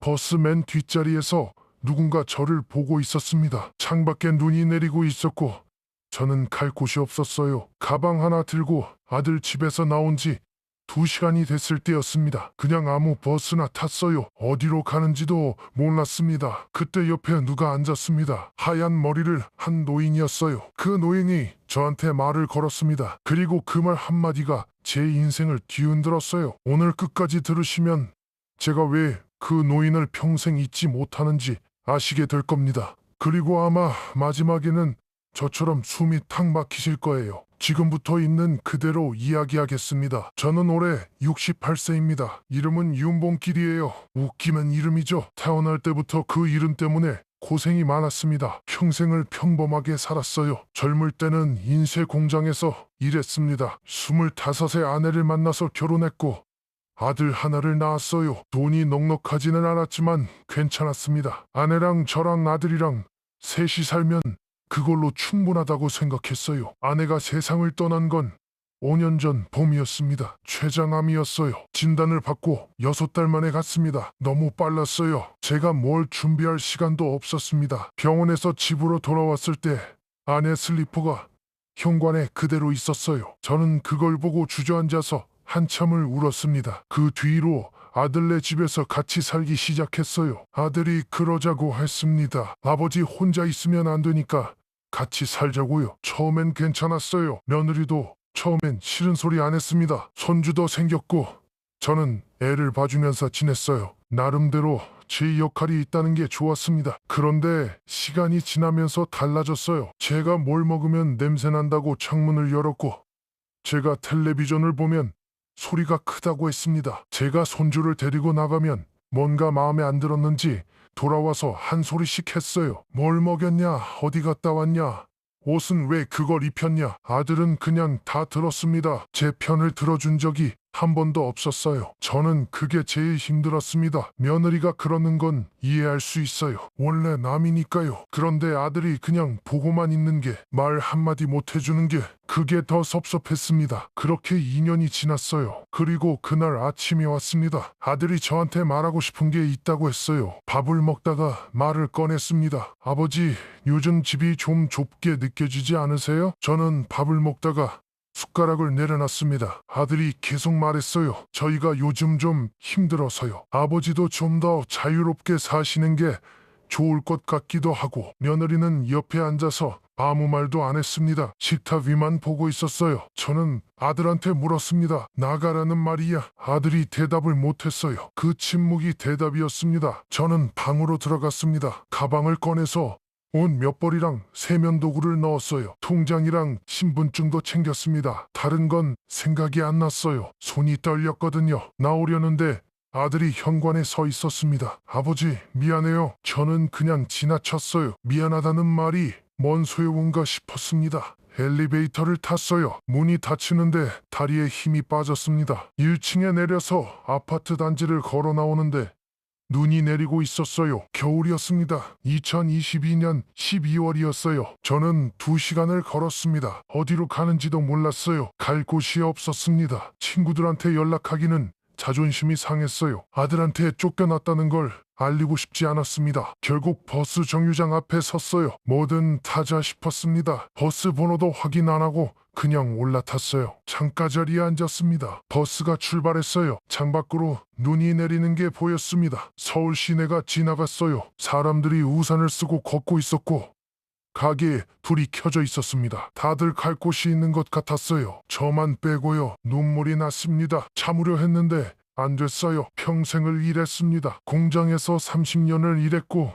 버스 맨 뒷자리에서 누군가 저를 보고 있었습니다. 창밖에 눈이 내리고 있었고 저는 갈 곳이 없었어요. 가방 하나 들고 아들 집에서 나온 지 2시간이 됐을 때였습니다. 그냥 아무 버스나 탔어요. 어디로 가는지도 몰랐습니다. 그때 옆에 누가 앉았습니다. 하얀 머리를 한 노인이었어요. 그 노인이 저한테 말을 걸었습니다. 그리고 그 말 한마디가 제 인생을 뒤흔들었어요. 오늘 끝까지 들으시면 제가 왜 그 노인을 평생 잊지 못하는지 아시게 될 겁니다. 그리고 아마 마지막에는 저처럼 숨이 탁 막히실 거예요. 지금부터 있는 그대로 이야기하겠습니다. 저는 올해 68세입니다. 이름은 윤봉길이에요. 웃기는 이름이죠. 태어날 때부터 그 이름 때문에 고생이 많았습니다. 평생을 평범하게 살았어요. 젊을 때는 인쇄 공장에서 일했습니다. 25세 아내를 만나서 결혼했고 아들 하나를 낳았어요. 돈이 넉넉하지는 않았지만 괜찮았습니다. 아내랑 저랑 아들이랑 셋이 살면 그걸로 충분하다고 생각했어요. 아내가 세상을 떠난 건 5년 전 봄이었습니다. 췌장암이었어요. 진단을 받고 6달 만에 갔습니다. 너무 빨랐어요. 제가 뭘 준비할 시간도 없었습니다. 병원에서 집으로 돌아왔을 때 아내 슬리퍼가 현관에 그대로 있었어요. 저는 그걸 보고 주저앉아서 한참을 울었습니다. 그 뒤로 아들네 집에서 같이 살기 시작했어요. 아들이 그러자고 했습니다. 아버지 혼자 있으면 안 되니까 같이 살자고요. 처음엔 괜찮았어요. 며느리도 처음엔 싫은 소리 안 했습니다. 손주도 생겼고 저는 애를 봐주면서 지냈어요. 나름대로 제 역할이 있다는 게 좋았습니다. 그런데 시간이 지나면서 달라졌어요. 제가 뭘 먹으면 냄새 난다고 창문을 열었고 제가 텔레비전을 보면 소리가 크다고 했습니다. 제가 손주를 데리고 나가면 뭔가 마음에 안 들었는지 돌아와서 한 소리씩 했어요. 뭘 먹였냐? 어디 갔다 왔냐? 옷은 왜 그걸 입혔냐? 아들은 그냥 다 들었습니다. 제 편을 들어준 적이 한 번도 없었어요. 저는 그게 제일 힘들었습니다. 며느리가 그러는 건 이해할 수 있어요. 원래 남이니까요. 그런데 아들이 그냥 보고만 있는 게, 말 한마디 못 해주는 게, 그게 더 섭섭했습니다. 그렇게 2년이 지났어요. 그리고 그날 아침이 왔습니다. 아들이 저한테 말하고 싶은 게 있다고 했어요. 밥을 먹다가 말을 꺼냈습니다. 아버지, 요즘 집이 좀 좁게 느껴지지 않으세요? 저는 밥을 먹다가 숟가락을 내려놨습니다. 아들이 계속 말했어요. 저희가 요즘 좀 힘들어서요. 아버지도 좀 더 자유롭게 사시는 게 좋을 것 같기도 하고. 며느리는 옆에 앉아서 아무 말도 안 했습니다. 식탁 위만 보고 있었어요. 저는 아들한테 물었습니다. 나가라는 말이야. 아들이 대답을 못했어요. 그 침묵이 대답이었습니다. 저는 방으로 들어갔습니다. 가방을 꺼내서 옷 몇 벌이랑 세면도구를 넣었어요. 통장이랑 신분증도 챙겼습니다. 다른 건 생각이 안 났어요. 손이 떨렸거든요. 나오려는데 아들이 현관에 서 있었습니다. 아버지, 미안해요. 저는 그냥 지나쳤어요. 미안하다는 말이 뭔 소용인가 싶었습니다. 엘리베이터를 탔어요. 문이 닫히는데 다리에 힘이 빠졌습니다. 1층에 내려서 아파트 단지를 걸어 나오는데 눈이 내리고 있었어요. 겨울이었습니다. 2022년 12월이었어요. 저는 2시간을 걸었습니다. 어디로 가는지도 몰랐어요. 갈 곳이 없었습니다. 친구들한테 연락하기는 자존심이 상했어요. 아들한테 쫓겨났다는 걸 알리고 싶지 않았습니다. 결국 버스 정류장 앞에 섰어요. 뭐든 타자 싶었습니다. 버스 번호도 확인 안 하고 그냥 올라탔어요. 창가 자리에 앉았습니다. 버스가 출발했어요. 창밖으로 눈이 내리는 게 보였습니다. 서울 시내가 지나갔어요. 사람들이 우산을 쓰고 걷고 있었고 가게에 불이 켜져 있었습니다. 다들 갈 곳이 있는 것 같았어요. 저만 빼고요. 눈물이 났습니다. 참으려 했는데 안 됐어요. 평생을 일했습니다. 공장에서 30년을 일했고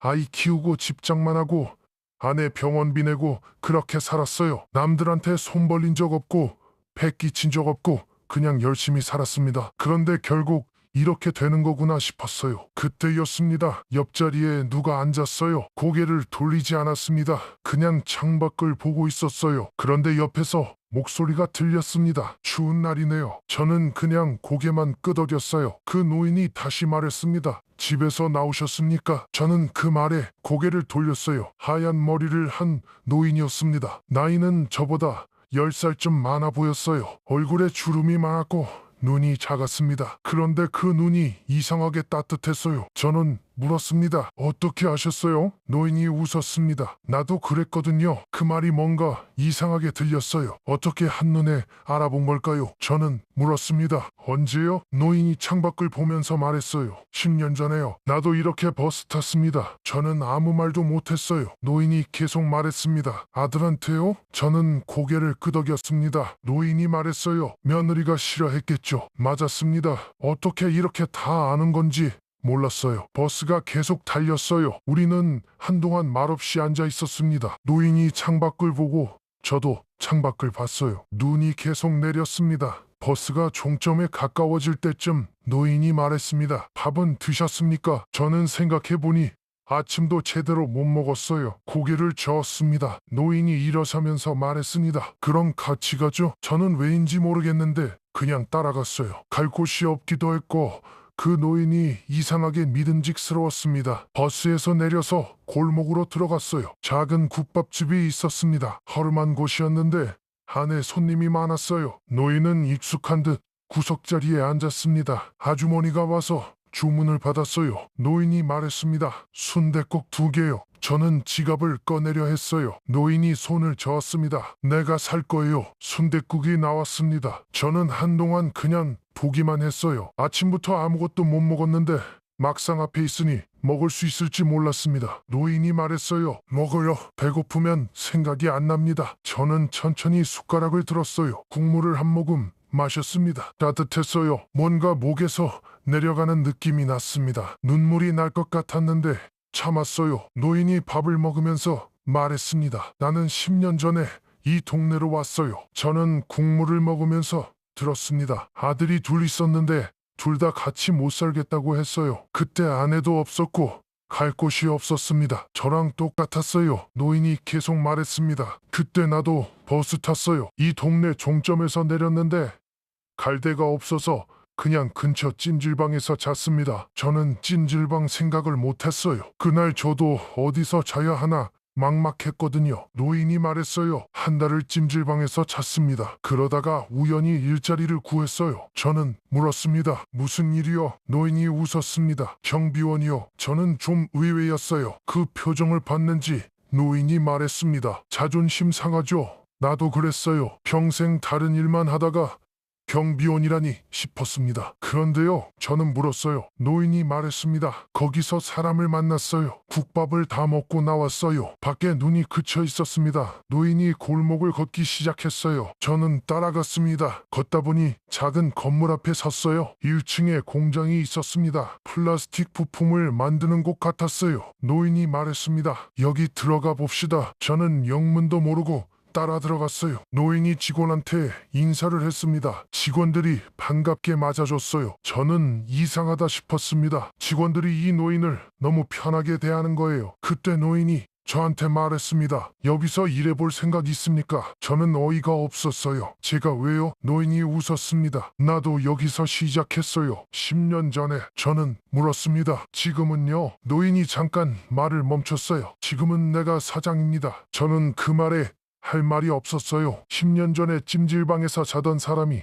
아이 키우고 집장만 하고 아내 병원비 내고 그렇게 살았어요. 남들한테 손 벌린 적 없고 배 끼친 적 없고 그냥 열심히 살았습니다. 그런데 결국 이렇게 되는 거구나 싶었어요. 그때였습니다. 옆자리에 누가 앉았어요. 고개를 돌리지 않았습니다. 그냥 창밖을 보고 있었어요. 그런데 옆에서 목소리가 들렸습니다. 추운 날이네요. 저는 그냥 고개만 끄덕였어요. 그 노인이 다시 말했습니다. 집에서 나오셨습니까? 저는 그 말에 고개를 돌렸어요. 하얀 머리를 한 노인이었습니다. 나이는 저보다 10살 좀 많아 보였어요. 얼굴에 주름이 많았고 눈이 작았습니다. 그런데 그 눈이 이상하게 따뜻했어요. 저는 물었습니다. 어떻게 아셨어요? 노인이 웃었습니다. 나도 그랬거든요. 그 말이 뭔가 이상하게 들렸어요. 어떻게 한눈에 알아본 걸까요? 저는 물었습니다. 언제요? 노인이 창밖을 보면서 말했어요. 10년 전에요. 나도 이렇게 버스 탔습니다. 저는 아무 말도 못했어요. 노인이 계속 말했습니다. 아들한테요? 저는 고개를 끄덕였습니다. 노인이 말했어요. 며느리가 싫어했겠죠. 맞았습니다. 어떻게 이렇게 다 아는 건지 몰랐어요. 버스가 계속 달렸어요. 우리는 한동안 말없이 앉아 있었습니다. 노인이 창밖을 보고 저도 창밖을 봤어요. 눈이 계속 내렸습니다. 버스가 종점에 가까워질 때쯤 노인이 말했습니다. 밥은 드셨습니까? 저는 생각해보니 아침도 제대로 못 먹었어요. 고개를 저었습니다. 노인이 일어서면서 말했습니다. 그럼 같이 가죠? 저는 왜인지 모르겠는데 그냥 따라갔어요. 갈 곳이 없기도 했고 그 노인이 이상하게 믿음직스러웠습니다. 버스에서 내려서 골목으로 들어갔어요. 작은 국밥집이 있었습니다. 허름한 곳이었는데 안에 손님이 많았어요. 노인은 익숙한 듯 구석자리에 앉았습니다. 아주머니가 와서 주문을 받았어요. 노인이 말했습니다. 순댓국 2개요. 저는 지갑을 꺼내려 했어요. 노인이 손을 저었습니다. 내가 살 거예요. 순댓국이 나왔습니다. 저는 한동안 그냥 보기만 했어요. 아침부터 아무것도 못 먹었는데 막상 앞에 있으니 먹을 수 있을지 몰랐습니다. 노인이 말했어요. 먹어요. 배고프면 생각이 안 납니다. 저는 천천히 숟가락을 들었어요. 국물을 한 모금 마셨습니다. 따뜻했어요. 뭔가 목에서 내려가는 느낌이 났습니다. 눈물이 날 것 같았는데 참았어요. 노인이 밥을 먹으면서 말했습니다. 나는 10년 전에 이 동네로 왔어요. 저는 국물을 먹으면서 들었습니다. 아들이 둘 있었는데 둘 다 같이 못 살겠다고 했어요. 그때 아내도 없었고 갈 곳이 없었습니다. 저랑 똑같았어요. 노인이 계속 말했습니다. 그때 나도 버스 탔어요. 이 동네 종점에서 내렸는데 갈 데가 없어서 그냥 근처 찜질방에서 잤습니다. 저는 찜질방 생각을 못했어요. 그날 저도 어디서 자야 하나 막막했거든요. 노인이 말했어요. 한 달을 찜질방에서 잤습니다. 그러다가 우연히 일자리를 구했어요. 저는 물었습니다. 무슨 일이요? 노인이 웃었습니다. 경비원이요. 저는 좀 의외였어요. 그 표정을 봤는지 노인이 말했습니다. 자존심 상하죠? 나도 그랬어요. 평생 다른 일만 하다가 경비원이라니 싶었습니다. 그런데요, 저는 물었어요. 노인이 말했습니다. 거기서 사람을 만났어요. 국밥을 다 먹고 나왔어요. 밖에 눈이 그쳐 있었습니다. 노인이 골목을 걷기 시작했어요. 저는 따라갔습니다. 걷다 보니 작은 건물 앞에 섰어요. 1층에 공장이 있었습니다. 플라스틱 부품을 만드는 곳 같았어요. 노인이 말했습니다. 여기 들어가 봅시다. 저는 영문도 모르고 따라 들어갔어요. 노인이 직원한테 인사를 했습니다. 직원들이 반갑게 맞아줬어요. 저는 이상하다 싶었습니다. 직원들이 이 노인을 너무 편하게 대하는 거예요. 그때 노인이 저한테 말했습니다. 여기서 일해볼 생각 있습니까? 저는 어이가 없었어요. 제가 왜요? 노인이 웃었습니다. 나도 여기서 시작했어요. 10년 전에. 저는 물었습니다. 지금은요? 노인이 잠깐 말을 멈췄어요. 지금은 내가 사장입니다. 저는 그 말에 할 말이 없었어요. 10년 전에 찜질방에서 자던 사람이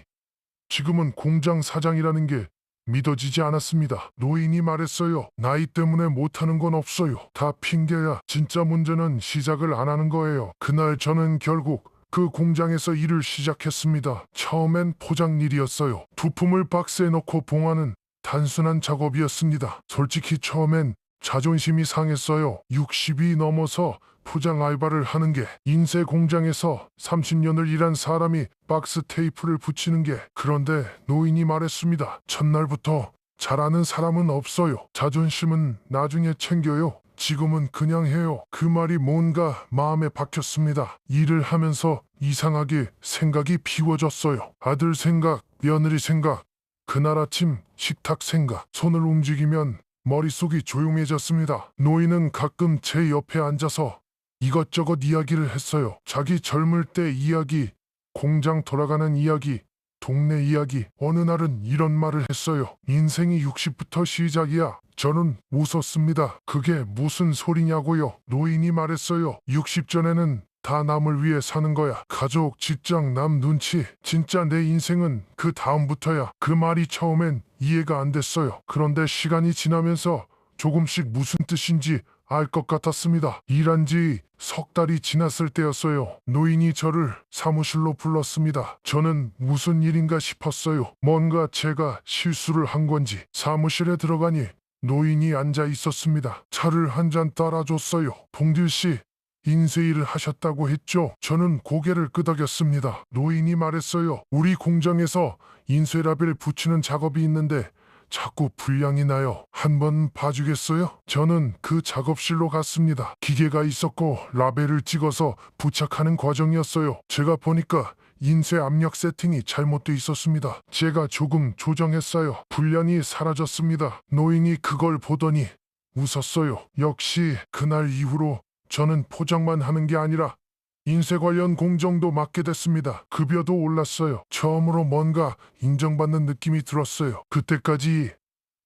지금은 공장 사장이라는 게 믿어지지 않았습니다. 노인이 말했어요. 나이 때문에 못하는 건 없어요. 다 핑계야. 진짜 문제는 시작을 안 하는 거예요. 그날 저는 결국 그 공장에서 일을 시작했습니다. 처음엔 포장 일이었어요. 부품을 박스에 넣고 봉하는 단순한 작업이었습니다. 솔직히 처음엔 자존심이 상했어요. 60이 넘어서 포장 알바를 하는 게, 인쇄 공장에서 30년을 일한 사람이 박스 테이프를 붙이는 게. 그런데 노인이 말했습니다. 첫날부터 잘하는 사람은 없어요. 자존심은 나중에 챙겨요. 지금은 그냥 해요. 그 말이 뭔가 마음에 박혔습니다. 일을 하면서 이상하게 생각이 비워졌어요. 아들 생각, 며느리 생각, 그날 아침 식탁 생각. 손을 움직이면 머릿속이 조용해졌습니다. 노인은 가끔 제 옆에 앉아서 이것저것 이야기를 했어요. 자기 젊을 때 이야기, 공장 돌아가는 이야기, 동네 이야기. 어느 날은 이런 말을 했어요. 인생이 60부터 시작이야. 저는 웃었습니다. 그게 무슨 소리냐고요. 노인이 말했어요. 60 전에는 다 남을 위해 사는 거야. 가족, 직장, 남 눈치. 진짜 내 인생은 그 다음부터야. 그 말이 처음엔 이해가 안 됐어요. 그런데 시간이 지나면서 조금씩 무슨 뜻인지 알 것 같았습니다. 일한 지 석 달이 지났을 때였어요. 노인이 저를 사무실로 불렀습니다. 저는 무슨 일인가 싶었어요. 뭔가 제가 실수를 한 건지. 사무실에 들어가니 노인이 앉아 있었습니다. 차를 한 잔 따라줬어요. 봉길 씨, 인쇄일을 하셨다고 했죠? 저는 고개를 끄덕였습니다. 노인이 말했어요. 우리 공장에서 인쇄라벨 붙이는 작업이 있는데 자꾸 불량이 나요. 한번 봐주겠어요? 저는 그 작업실로 갔습니다. 기계가 있었고 라벨을 찍어서 부착하는 과정이었어요. 제가 보니까 인쇄 압력 세팅이 잘못돼 있었습니다. 제가 조금 조정했어요. 불량이 사라졌습니다. 노인이 그걸 보더니 웃었어요. 역시 그날 이후로 저는 포장만 하는 게 아니라 인쇄 관련 공정도 맡게 됐습니다. 급여도 올랐어요. 처음으로 뭔가 인정받는 느낌이 들었어요. 그때까지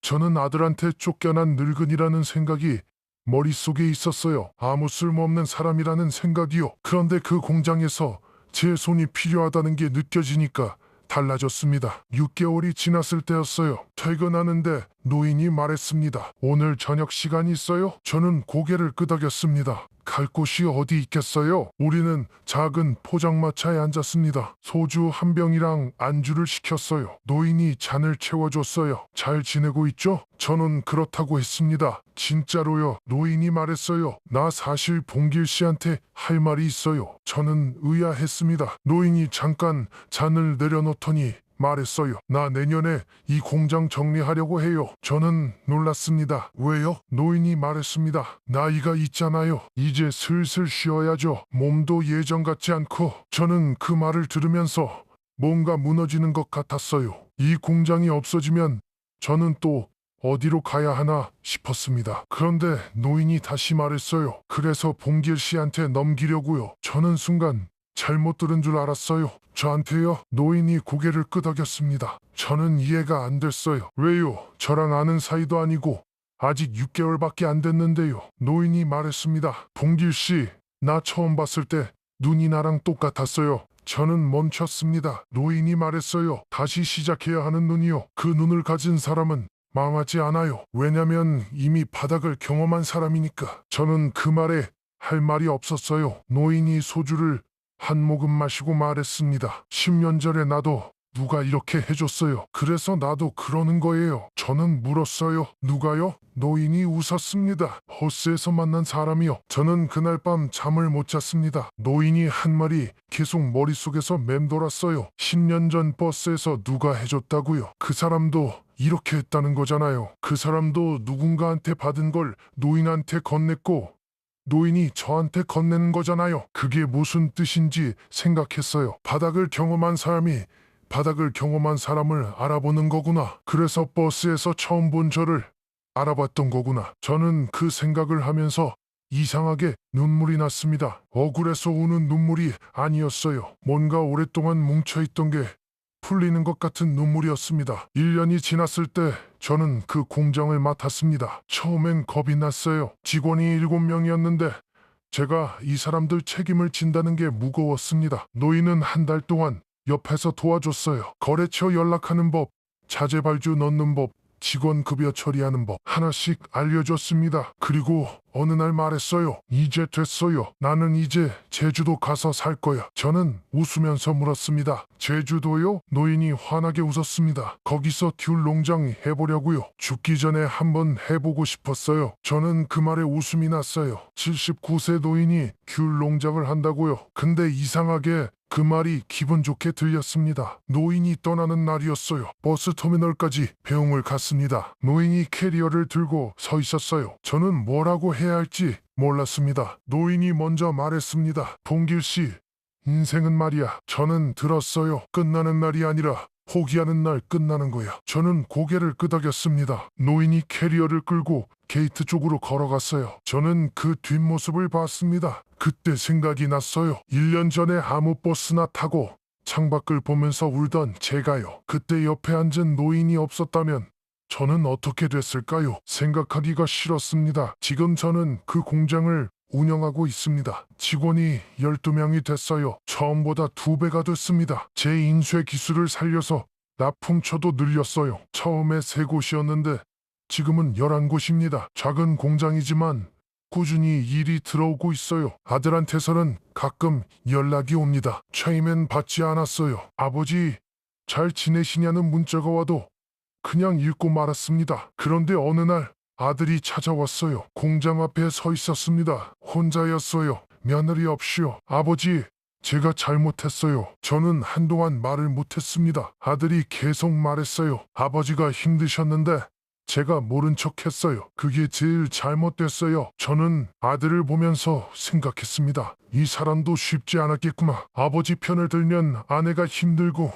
저는 아들한테 쫓겨난 늙은이라는 생각이 머릿속에 있었어요. 아무 쓸모없는 사람이라는 생각이요. 그런데 그 공장에서 제 손이 필요하다는 게 느껴지니까 달라졌습니다. 6개월이 지났을 때였어요. 퇴근하는데 노인이 말했습니다. 오늘 저녁 시간 있어요? 저는 고개를 끄덕였습니다. 갈 곳이 어디 있겠어요? 우리는 작은 포장마차에 앉았습니다. 소주 한 병이랑 안주를 시켰어요. 노인이 잔을 채워줬어요. 잘 지내고 있죠? 저는 그렇다고 했습니다. 진짜로요? 노인이 말했어요. 나 사실 봉길 씨한테 할 말이 있어요. 저는 의아했습니다. 노인이 잠깐 잔을 내려놓더니 말했어요. 나 내년에 이 공장 정리하려고 해요. 저는 놀랐습니다. 왜요? 노인이 말했습니다. 나이가 있잖아요. 이제 슬슬 쉬어야죠. 몸도 예전 같지 않고. 저는 그 말을 들으면서 뭔가 무너지는 것 같았어요. 이 공장이 없어지면 저는 또 어디로 가야 하나 싶었습니다. 그런데 노인이 다시 말했어요. 그래서 봉길 씨한테 넘기려고요. 저는 순간 잘못 들은 줄 알았어요. 저한테요? 노인이 고개를 끄덕였습니다. 저는 이해가 안 됐어요. 왜요? 저랑 아는 사이도 아니고 아직 6개월밖에 안 됐는데요. 노인이 말했습니다. 봉길 씨, 나 처음 봤을 때 눈이 나랑 똑같았어요. 저는 멈췄습니다. 노인이 말했어요. 다시 시작해야 하는 눈이요. 그 눈을 가진 사람은 망하지 않아요. 왜냐면 이미 바닥을 경험한 사람이니까. 저는 그 말에 할 말이 없었어요. 노인이 소주를 한 모금 마시고 말했습니다. 10년 전에 나도 누가 이렇게 해줬어요. 그래서 나도 그러는 거예요. 저는 물었어요. 누가요? 노인이 웃었습니다. 버스에서 만난 사람이요. 저는 그날 밤 잠을 못 잤습니다. 노인이 한 말이 계속 머릿속에서 맴돌았어요. 10년 전 버스에서 누가 해줬다고요. 그 사람도 이렇게 했다는 거잖아요. 그 사람도 누군가한테 받은 걸 노인한테 건넸고 노인이 저한테 건네는 거잖아요. 그게 무슨 뜻인지 생각했어요. 바닥을 경험한 사람이 바닥을 경험한 사람을 알아보는 거구나. 그래서 버스에서 처음 본 저를 알아봤던 거구나. 저는 그 생각을 하면서 이상하게 눈물이 났습니다. 억울해서 우는 눈물이 아니었어요. 뭔가 오랫동안 뭉쳐있던 게 풀리는 것 같은 눈물이었습니다. 1년이 지났을 때 저는 그 공장을 맡았습니다. 처음엔 겁이 났어요. 직원이 7명이었는데 제가 이 사람들 책임을 진다는 게 무거웠습니다. 노인은 한 달 동안 옆에서 도와줬어요. 거래처 연락하는 법, 자재발주 넣는 법, 직원 급여 처리하는 법 하나씩 알려줬습니다. 그리고 어느 날 말했어요. 이제 됐어요. 나는 이제 제주도 가서 살 거야. 저는 웃으면서 물었습니다. 제주도요? 노인이 환하게 웃었습니다. 거기서 귤 농장 해보려고요. 죽기 전에 한번 해보고 싶었어요. 저는 그 말에 웃음이 났어요. 79세 노인이 귤 농장을 한다고요. 근데 이상하게 그 말이 기분 좋게 들렸습니다. 노인이 떠나는 날이었어요. 버스 터미널까지 배웅을 갔습니다. 노인이 캐리어를 들고 서 있었어요. 저는 뭐라고 해야 할지 몰랐습니다. 노인이 먼저 말했습니다. 봉길 씨, 인생은 말이야. 저는 들었어요. 끝나는 날이 아니라 포기하는 날 끝나는 거야. 저는 고개를 끄덕였습니다. 노인이 캐리어를 끌고 게이트 쪽으로 걸어갔어요. 저는 그 뒷모습을 봤습니다. 그때 생각이 났어요. 1년 전에 아무 버스나 타고 창밖을 보면서 울던 제가요. 그때 옆에 앉은 노인이 없었다면 저는 어떻게 됐을까요? 생각하기가 싫었습니다. 지금 저는 그 공장을 운영하고 있습니다. 직원이 12명이 됐어요. 처음보다 2배가 됐습니다. 제 인쇄 기술을 살려서 납품처도 늘렸어요. 처음에 3곳이었는데 지금은 11곳입니다. 작은 공장이지만 꾸준히 일이 들어오고 있어요. 아들한테서는 가끔 연락이 옵니다. 처음엔 받지 않았어요. 아버지, 잘 지내시냐는 문자가 와도 그냥 읽고 말았습니다. 그런데 어느 날 아들이 찾아왔어요. 공장 앞에 서 있었습니다. 혼자였어요. 며느리 없이요. 아버지, 제가 잘못했어요. 저는 한동안 말을 못했습니다. 아들이 계속 말했어요. 아버지가 힘드셨는데 제가 모른 척했어요. 그게 제일 잘못됐어요. 저는 아들을 보면서 생각했습니다. 이 사람도 쉽지 않았겠구나. 아버지 편을 들면 아내가 힘들고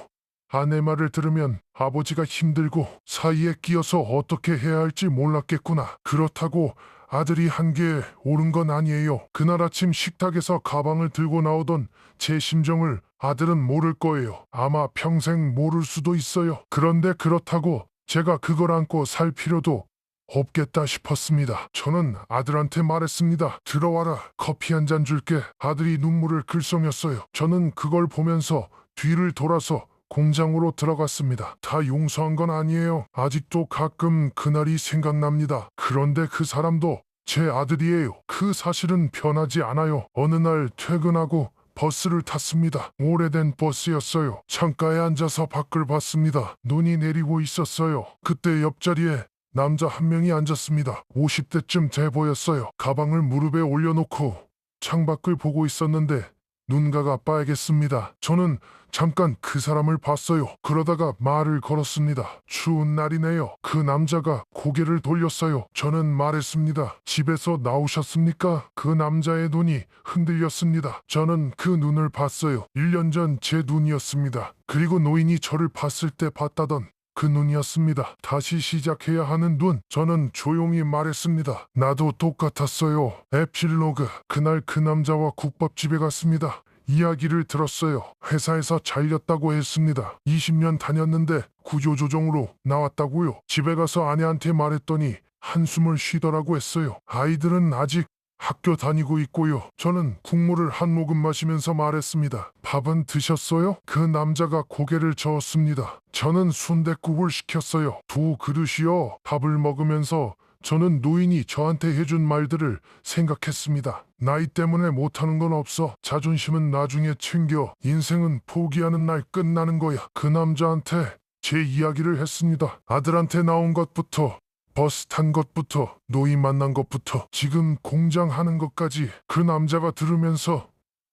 아내 말을 들으면 아버지가 힘들고 사이에 끼어서 어떻게 해야 할지 몰랐겠구나. 그렇다고 아들이 한 게 옳은 건 아니에요. 그날 아침 식탁에서 가방을 들고 나오던 제 심정을 아들은 모를 거예요. 아마 평생 모를 수도 있어요. 그런데 그렇다고 제가 그걸 안고 살 필요도 없겠다 싶었습니다. 저는 아들한테 말했습니다. 들어와라. 커피 한 잔 줄게. 아들이 눈물을 글썽였어요. 저는 그걸 보면서 뒤를 돌아서 공장으로 들어갔습니다. 다 용서한 건 아니에요. 아직도 가끔 그날이 생각납니다. 그런데 그 사람도 제 아들이에요. 그 사실은 변하지 않아요. 어느 날 퇴근하고 버스를 탔습니다. 오래된 버스였어요. 창가에 앉아서 밖을 봤습니다. 눈이 내리고 있었어요. 그때 옆자리에 남자 한 명이 앉았습니다. 50대쯤 돼 보였어요. 가방을 무릎에 올려놓고 창밖을 보고 있었는데 눈가가 빨갰습니다. 저는 잠깐 그 사람을 봤어요. 그러다가 말을 걸었습니다. 추운 날이네요. 그 남자가 고개를 돌렸어요. 저는 말했습니다. 집에서 나오셨습니까? 그 남자의 눈이 흔들렸습니다. 저는 그 눈을 봤어요. 1년 전 제 눈이었습니다. 그리고 노인이 저를 봤을 때 봤다던 그 눈이었습니다. 다시 시작해야 하는 눈. 저는 조용히 말했습니다. 나도 똑같았어요. 에필로그. 그날 그 남자와 국밥집에 갔습니다. 이야기를 들었어요. 회사에서 잘렸다고 했습니다. 20년 다녔는데 구조조정으로 나왔다고요. 집에 가서 아내한테 말했더니 한숨을 쉬더라고 했어요. 아이들은 아직 학교 다니고 있고요. 저는 국물을 한 모금 마시면서 말했습니다. 밥은 드셨어요? 그 남자가 고개를 저었습니다. 저는 순댓국을 시켰어요. 2그릇이요. 밥을 먹으면서 저는 노인이 저한테 해준 말들을 생각했습니다. 나이 때문에 못하는 건 없어. 자존심은 나중에 챙겨. 인생은 포기하는 날 끝나는 거야. 그 남자한테 제 이야기를 했습니다. 아들한테 나온 것부터 버스 탄 것부터 노인 만난 것부터 지금 공장 하는 것까지 그 남자가 들으면서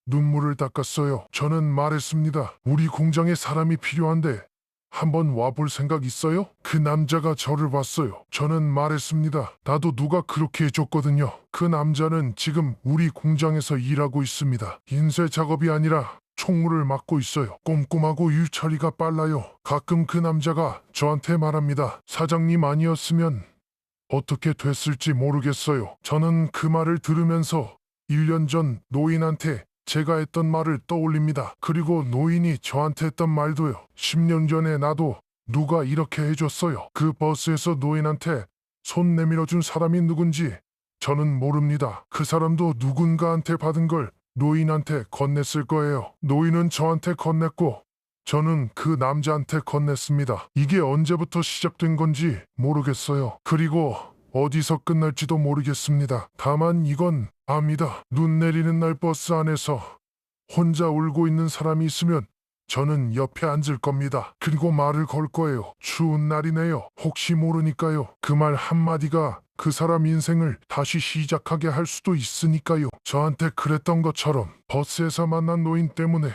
눈물을 닦았어요. 저는 말했습니다. 우리 공장에 사람이 필요한데 한번 와볼 생각 있어요? 그 남자가 저를 봤어요. 저는 말했습니다. 나도 누가 그렇게 해줬거든요. 그 남자는 지금 우리 공장에서 일하고 있습니다. 인쇄 작업이 아니라 총무를 맡고 있어요. 꼼꼼하고 일처리가 빨라요. 가끔 그 남자가 저한테 말합니다. 사장님 아니었으면 어떻게 됐을지 모르겠어요. 저는 그 말을 들으면서 1년 전 노인한테 제가 했던 말을 떠올립니다. 그리고 노인이 저한테 했던 말도요. 10년 전에 나도 누가 이렇게 해줬어요. 그 버스에서 노인한테 손 내밀어준 사람이 누군지 저는 모릅니다. 그 사람도 누군가한테 받은 걸 노인한테 건넸을 거예요. 노인은 저한테 건넸고 저는 그 남자한테 건넸습니다. 이게 언제부터 시작된 건지 모르겠어요. 그리고 어디서 끝날지도 모르겠습니다. 다만 이건 압니다. 눈 내리는 날 버스 안에서 혼자 울고 있는 사람이 있으면 저는 옆에 앉을 겁니다. 그리고 말을 걸 거예요. 추운 날이네요. 혹시 모르니까요. 그 말 한마디가 그 사람 인생을 다시 시작하게 할 수도 있으니까요. 저한테 그랬던 것처럼 버스에서 만난 노인 때문에